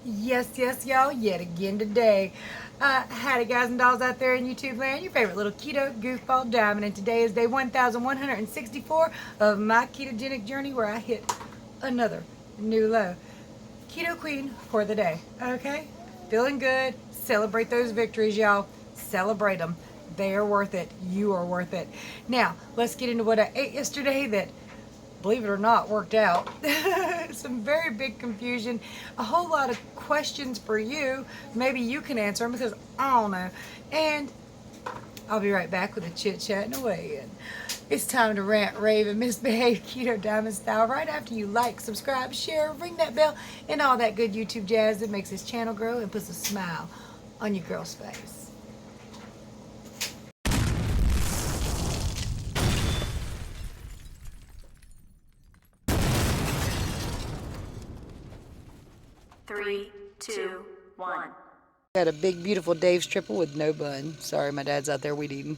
Yes, y'all, yet again today. Howdy, guys and dolls out there in YouTube land. Your favorite little keto goofball diamond, and today is day 1164 of my ketogenic journey where I hit another new low. Keto queen for the day, okay? Feeling good. Celebrate those victories, y'all. Celebrate them. They are worth it. You are worth it. Now, let's get into what I ate yesterday that, believe it or not, worked out. Some very big confusion, a whole lot of questions for you. Maybe you can answer them because I don't know. And I'll be right back with a chit chat and a weigh in. It's time to rant, rave, and misbehave keto diamond style right after you like, subscribe, share, ring that bell, and all that good YouTube jazz that makes this channel grow and puts a smile on your girl's face. Three, two, one. Got a big, beautiful Dave's triple with no bun. Sorry, my dad's out there weed eating.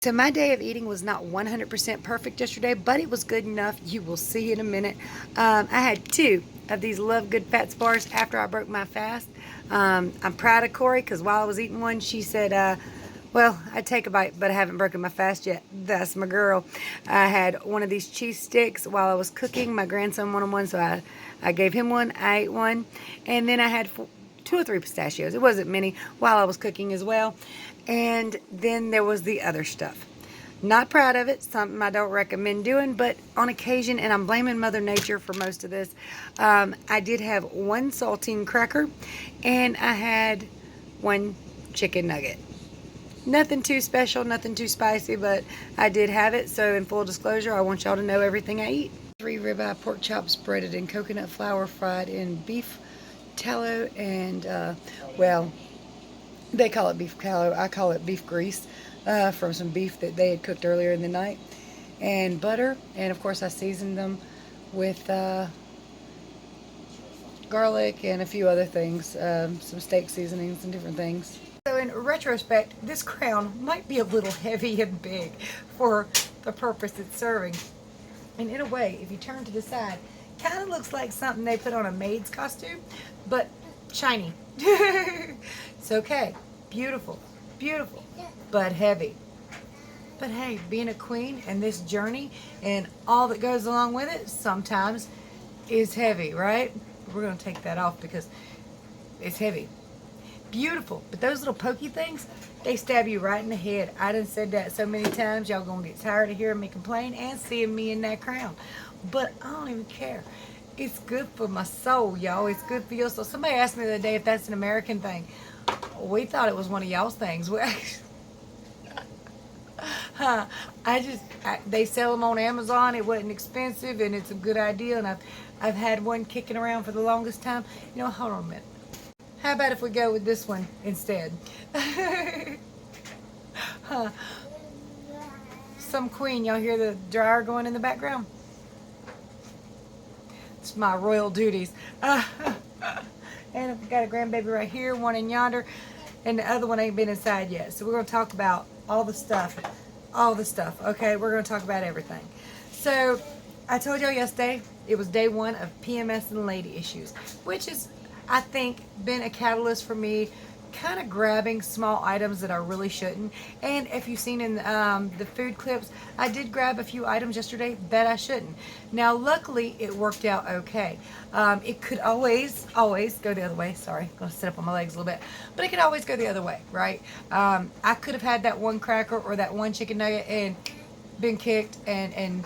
So my day of eating was not 100% perfect yesterday, but it was good enough. You will see in a minute. I had 2 of these Love GoodFats bars after I broke my fast. I'm proud of Corey because while I was eating one, she said, well, I'd take a bite, but I haven't broken my fast yet. That's my girl. I had one of these cheese sticks while I was cooking. My grandson wanted one, so I gave him one. I ate one. And then I had 2 or 3 pistachios. It wasn't many while I was cooking as well. And then there was the other stuff. Not proud of it. Something I don't recommend doing, but on occasion, and I'm blaming Mother Nature for most of this, I did have 1 saltine cracker, and I had 1 chicken nugget. Nothing too special, nothing too spicy, but I did have it. So in full disclosure, I want y'all to know everything I eat. 3 ribeye pork chops breaded in coconut flour, fried in beef tallow, and well, they call it beef tallow. I call it beef grease from some beef that they had cooked earlier in the night, and butter, and of course I seasoned them with garlic and a few other things, some steak seasonings and different things. So in retrospect, this crown might be a little heavy and big for the purpose it's serving. And in a way, if you turn to the side, kind of looks like something they put on a maid's costume, but shiny. It's okay. Beautiful. Beautiful. But heavy. But hey, being a queen and this journey and all that goes along with it sometimes is heavy, right? We're going to take that off because it's heavy. Beautiful. But those little pokey things, they stab you right in the head. I done said that so many times. Y'all gonna get tired of hearing me complain and seeing me in that crown. But I don't even care. It's good for my soul, y'all. It's good for your soul. Somebody asked me the other day if that's an American thing. We thought it was one of y'all's things. They sell them on Amazon. It wasn't expensive and it's a good idea. And I've had one kicking around for the longest time. You know, hold on a minute. How about if we go with this one instead? Some queen, y'all hear the dryer going in the background? It's my royal duties. And I've got a grandbaby right here, one in yonder, and the other one ain't been inside yet. So we're going to talk about all the stuff. All the stuff, okay? We're going to talk about everything. So I told y'all yesterday it was day 1 of PMS and lady issues, which is, I think, been a catalyst for me kind of grabbing small items that I really shouldn't. And if you've seen in the food clips, I did grab a few items yesterday that I shouldn't. Now, luckily, it worked out okay. It could always go the other way. Sorry, I'm going to sit up on my legs a little bit. But it could always go the other way, right? I could have had that 1 cracker or that 1 chicken nugget and been kicked and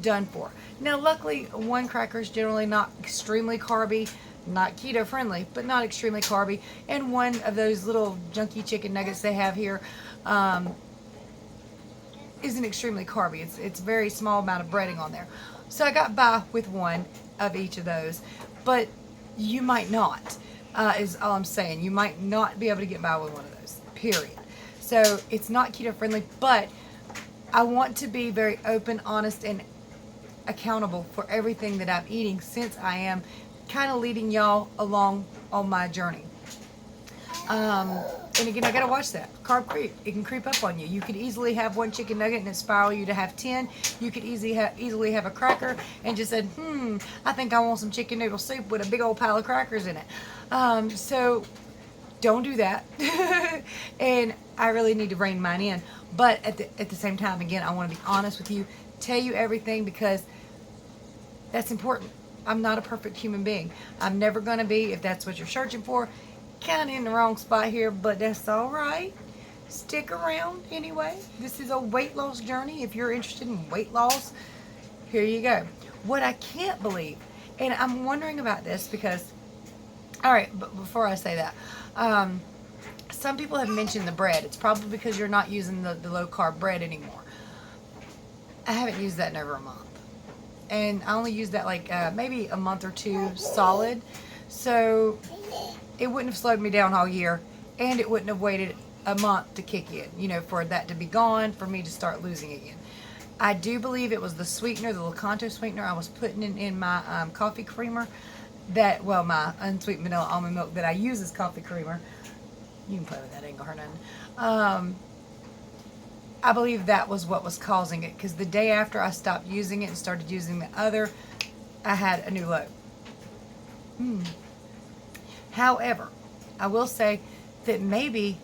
done for. Now, luckily, 1 cracker is generally not extremely carby, not keto friendly, but not extremely carby, and 1 of those little junky chicken nuggets they have here isn't extremely carby. It's very small amount of breading on there, so I got by with 1 of each of those. But you might not, is all I'm saying. You might not be able to get by with 1 of those, period. So it's not keto friendly, but I want to be very open, honest, and accountable for everything that I'm eating, since I am kind of leading y'all along on my journey. And again, I gotta watch that. Carb creep. It can creep up on you. You could easily have one chicken nugget and it spiral you to have 10. You could easily have a cracker and just said, I think I want some chicken noodle soup with a big old pile of crackers in it. So don't do that. And I really need to rein mine in. But at the same time, again, I want to be honest with you, tell you everything, because that's important. I'm not a perfect human being. I'm never going to be, if that's what you're searching for. Kind of in the wrong spot here, but that's all right. Stick around anyway. This is a weight loss journey. If you're interested in weight loss, here you go. What I can't believe, and I'm wondering about this because, all right, but before I say that, some people have mentioned the bread. It's probably because you're not using the low carb bread anymore. I haven't used that in over a month. And I only used that like maybe a month or two solid. So it wouldn't have slowed me down all year, and it wouldn't have waited a month to kick in, you know, for that to be gone, for me to start losing again. I do believe it was the sweetener, the Lakanto sweetener I was putting in my coffee creamer, my unsweetened vanilla almond milk that I use as coffee creamer. You can play with that, ain't gonna hurt nothing. I believe that was what was causing it, because the day after I stopped using it and started using the other, I had a new low. However, I will say that maybe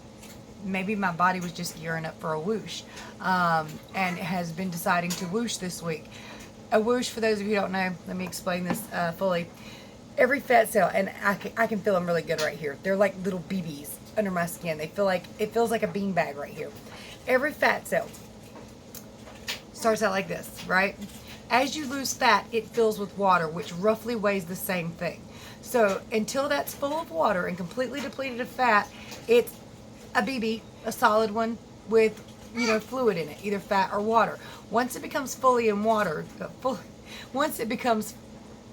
my body was just gearing up for a whoosh, and has been deciding to whoosh this week. A whoosh, for those of you who don't know, let me explain this fully. Every fat cell, and I can feel them really good right here. They're like little BBs under my skin. It feels like a beanbag right here. Every fat cell starts out like this, right? As you lose fat, it fills with water, which roughly weighs the same thing. So until that's full of water and completely depleted of fat, it's a BB, a solid one with, fluid in it, either fat or water. Once it becomes fully in water, once it becomes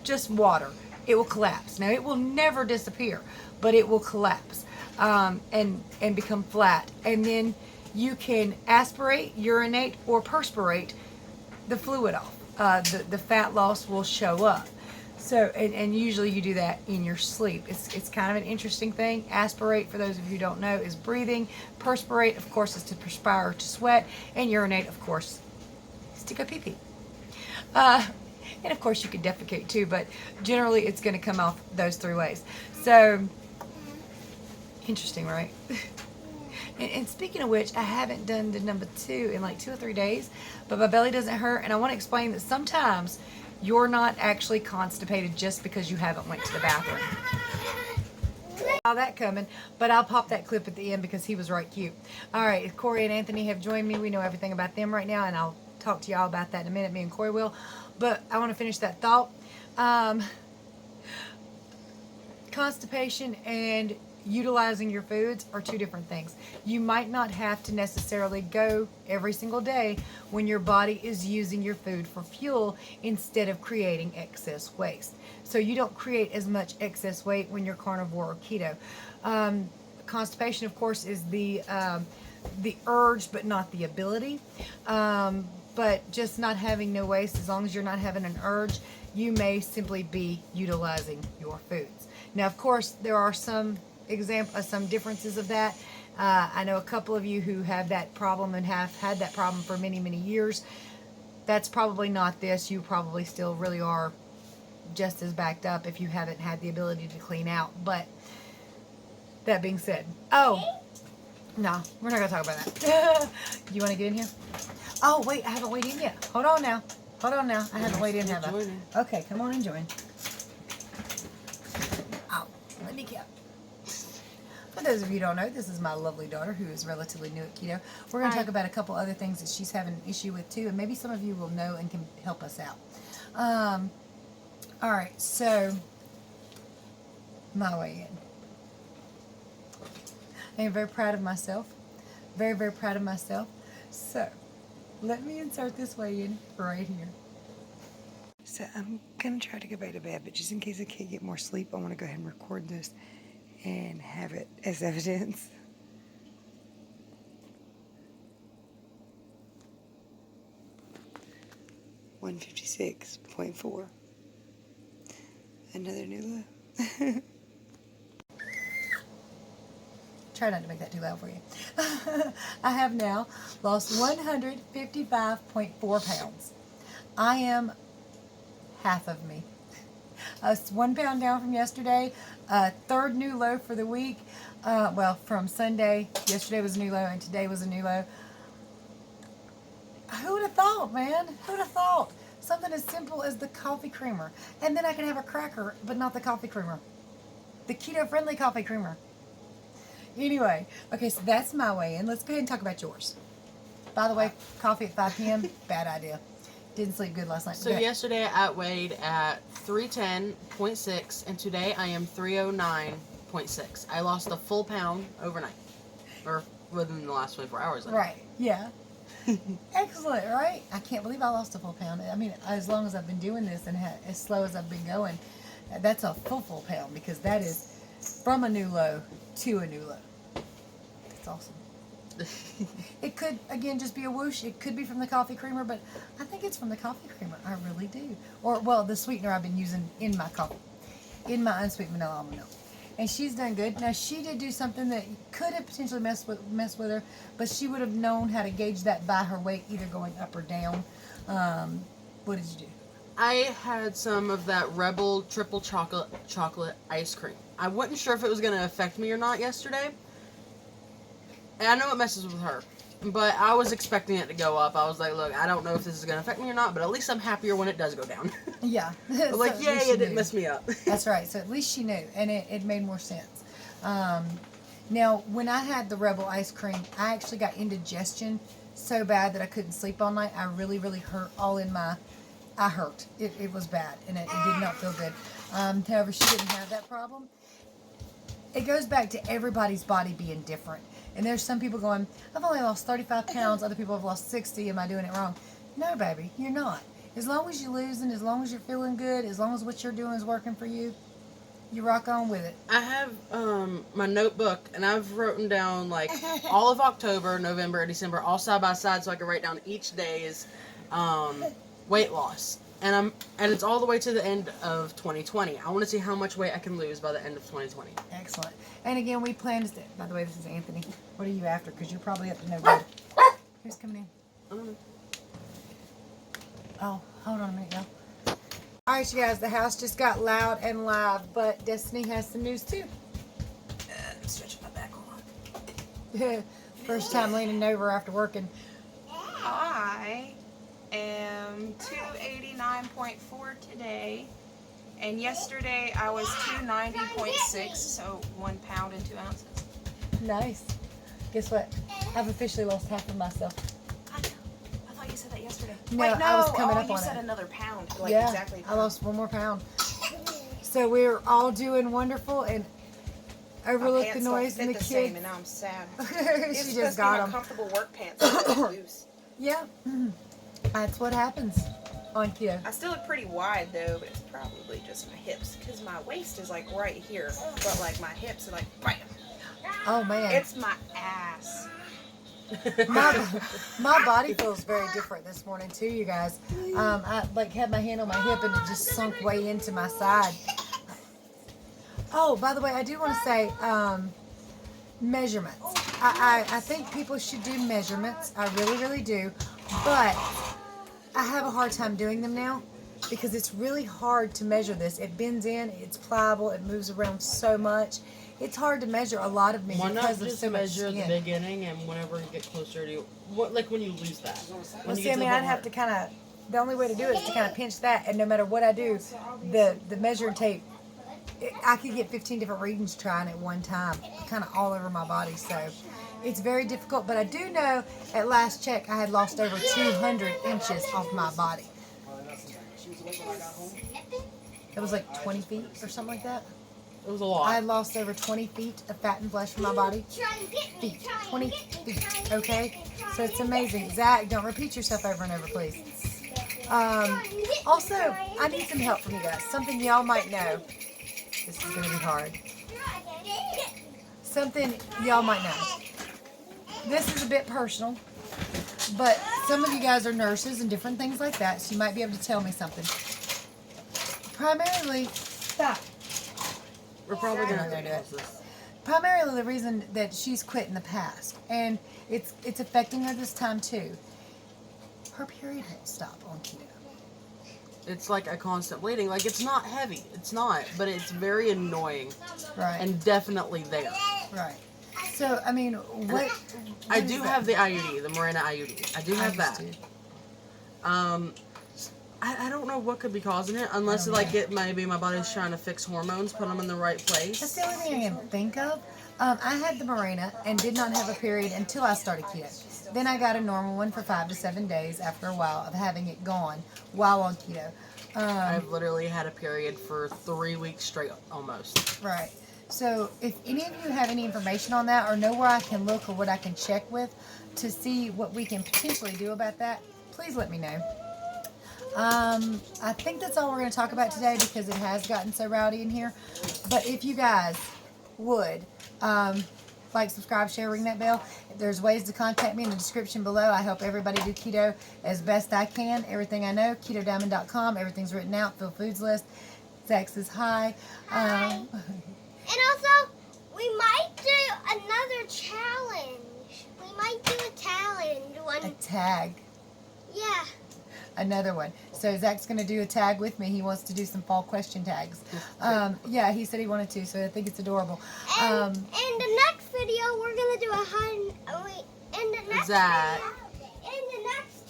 just water, it will collapse. Now, it will never disappear, but it will collapse and become flat. And then you can aspirate, urinate, or perspirate the fluid off. The fat loss will show up. So, and usually you do that in your sleep. It's kind of an interesting thing. Aspirate, for those of you who don't know, is breathing. Perspirate, of course, is to perspire or to sweat. And urinate, of course, is to go pee-pee. And of course you could defecate too, but generally it's going to come off those three ways. So, interesting, right? And speaking of which, I haven't done the number 2 in like 2 or 3 days, but my belly doesn't hurt. And I want to explain that sometimes you're not actually constipated just because you haven't went to the bathroom. All that coming, but I'll pop that clip at the end because he was right cute. All right, Corey and Anthony have joined me. We know everything about them right now, and I'll talk to y'all about that in a minute. Me and Corey will. But I want to finish that thought. Constipation and utilizing your foods are two different things. You might not have to necessarily go every single day when your body is using your food for fuel instead of creating excess waste. So you don't create as much excess weight when you're carnivore or keto. Constipation, of course, is the urge, but not the ability. But just not having no waste, as long as you're not having an urge, you may simply be utilizing your foods. Now, of course, there are some differences of that. I know a couple of you who have that problem and have had that problem for many, many years. That's probably not this. You probably still really are just as backed up if you haven't had the ability to clean out. But that being said, no, we're not going to talk about that. You want to get in here? Oh, wait, I haven't weighed in yet. Hold on now. I haven't weighed in, have I? Okay, come on and join. Oh, let me get. For those of you who don't know, this is my lovely daughter who is relatively new at keto. We're going to talk about a couple other things that she's having an issue with too, and maybe some of you will know and can help us out. All right, so my way in. I am very proud of myself. Very, very proud of myself. So, let me insert this weigh in right here. So I'm going to try to go back to bed, but just in case I can't get more sleep, I want to go ahead and record this and have it as evidence. $156.4. Another new low. try not to make that too loud for you. I have now lost 155.4 pounds. I am half of me. 1 pound down from yesterday. Third new low for the week. Well, from Sunday. Yesterday was a new low and today was a new low. Who would have thought, man? Who would have thought? Something as simple as the coffee creamer. And then I can have a cracker, but not the coffee creamer. The keto-friendly coffee creamer. Anyway, okay, so that's my way in. Let's go ahead and talk about yours. By the way, coffee at 5 p.m., bad idea. Didn't sleep good last night. So yesterday I weighed at 310.6, and today I am 309.6. I lost a full pound overnight, or within the last 24 hours. Right, yeah. Excellent, right? I can't believe I lost a full pound. I mean, as long as I've been doing this and as slow as I've been going, that's a full pound, because that is from a new low to a new low. That's awesome. It could, again, just be a whoosh. It could be from the coffee creamer, but I think it's from the coffee creamer. I really do. Or, well, the sweetener I've been using in my coffee, in my unsweetened vanilla almond milk. And she's done good. Now, she did do something that could have potentially messed with her, but she would have known how to gauge that by her weight, either going up or down. What did you do? I had some of that Rebel triple chocolate ice cream. I wasn't sure if it was going to affect me or not yesterday. And I know it messes with her, but I was expecting it to go up. I was like, look, I don't know if this is going to affect me or not, but at least I'm happier when it does go down. Yeah. I'm like, yay, it didn't mess me up. That's right. So at least she knew, and it made more sense. Now, when I had the Rebel ice cream, I actually got indigestion so bad that I couldn't sleep all night. I really, really hurt all in my... I hurt. It was bad, and it did not feel good. However, she didn't have that problem. It goes back to everybody's body being different. And there's some people going, I've only lost 35 pounds. Other people have lost 60. Am I doing it wrong? No, baby, you're not. As long as you're losing, as long as you're feeling good, as long as what you're doing is working for you, you rock on with it. I have my notebook, and I've written down, like, all of October, November, and December, all side by side, so I can write down each day's weight loss. And it's all the way to the end of 2020. I want to see how much weight I can lose by the end of 2020. Excellent. And again, we plan to... By the way, this is Anthony. What are you after? Because you're probably up to no good. Who's coming in? I don't know. Oh, hold on a minute, y'all. All right, you guys. The house just got loud and live, but Destiny has some news, too. I'm stretching my back. Hold on. First time leaning over after working. I am 289.4 today, and yesterday I was 290.6, so 1 pound and 2 ounces. Nice. Guess what? I've officially lost half of myself. I thought you said that yesterday. No, Wait, no, I was coming up you on said it. another pound. Like Yeah, exactly. I lost 1 more pound. So we're all doing wonderful, and overlook the noise and the kids. kids. And now I'm sad. She just got them. Comfortable work pants. That are loose. Yeah, that's what happens on keto. I still look pretty wide though, but it's probably just my hips because my waist is like right here, but like my hips are like bam. Oh man, It's my ass. my body feels very different this morning too, you guys. I like had my hand on my hip and it just sunk way into my side. Oh, by the way, I do want to say measurements. I think people should do measurements. I really, really do. But I have a hard time doing them now because it's really hard to measure this. It bends in, it's pliable, it moves around so much. It's hard to measure a lot of me Why not because of just so much measure at skin. the beginning, and whenever you get closer to like when you lose that? Well, see, I mean, I'd have to kind of, the only way to do it is to kind of pinch that, and no matter what I do, the measuring tape, I could get 15 different readings trying at one time, kind of all over my body, so it's very difficult, but I do know at last check I had lost over 200 inches off my body. It was like 20 feet or something like that. It was a lot. I had lost over 20 feet of fat and flesh from my body. 20 feet, okay? So it's amazing. Zach, don't repeat yourself over and over, please. Also, I need some help from you guys. Something y'all might know. This is going to be hard. Something y'all might know. This is a bit personal, but some of you guys are nurses and different things like that, so you might be able to tell me something. Primarily, stop. We're probably I'm gonna not gonna do it. this. primarily the reason that she's quit in the past, and it's affecting her this time too. Her period won't stop on keto. It's like a constant bleeding. Like, it's not heavy. It's not. But it's very annoying. Right. And definitely there. Right. So, I mean, what I is do that? have the IUD, the Mirena IUD. I do have that. used to. I don't know what could be causing it, unless like it maybe my body's trying to fix hormones, put them in the right place. That's the only thing I can think of. I had the Mirena and did not have a period until I started keto. Then I got a normal one for 5 to 7 days after a while of having it gone while on keto. I've literally had a period for 3 weeks straight, almost. Right. So if any of you have any information on that or know where I can look or what I can check with to see what we can potentially do about that, please let me know. I think that's all we're going to talk about today because it has gotten so rowdy in here. But if you guys would like, subscribe, share, ring that bell. There's ways to contact me in the description below. I help everybody do keto as best I can. Everything I know, KetoDiamond.com. Everything's written out. Fill foods list. Zach says hi. And also, we might do another challenge. We might do a challenge one. A tag. Yeah. Another one. So Zach's going to do a tag with me. He wants to do some fall question tags. Yeah, he said he wanted to, so I think it's adorable. And in the next video, we're going to do in the next Zach. video, in the next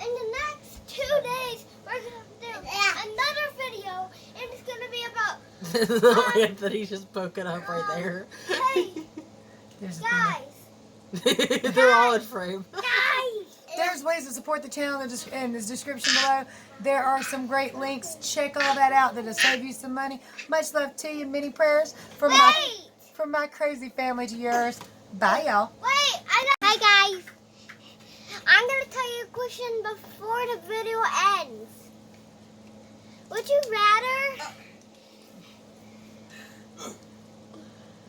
in the next 2 days, we're going to do another video, and it's going to be about, The Anthony's just poking up right there. hey, There's a guys, They're all in frame. guys. There's ways to support the channel in the description below. There are some great links. Check all that out. That'll save you some money. Much love to you. Many prayers from my crazy family to yours. Bye, y'all. Wait, hi guys. I'm gonna tell you a question before the video ends. Would you rather?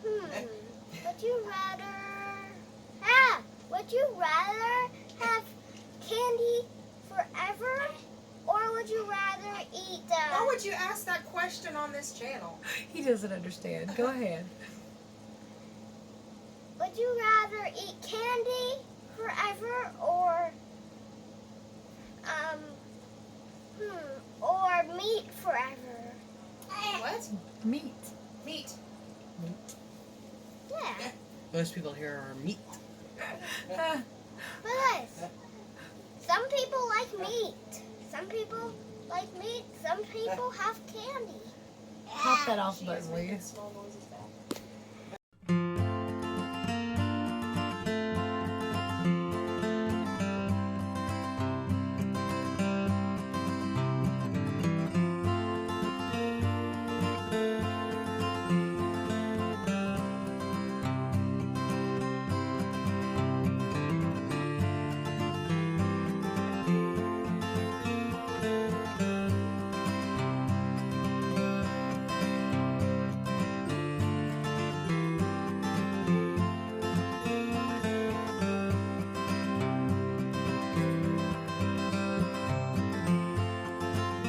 Would you rather? Would you rather have candy forever, or would you rather eat the? Why would you ask that question on this channel? He doesn't understand. Go ahead. Would you rather eat candy forever, or meat forever? What? Meat. Meat. Yeah. Most people here are meat. But some people like meat. Some people like meat. Some people have candy. Pop that off button, will you? Small noises back.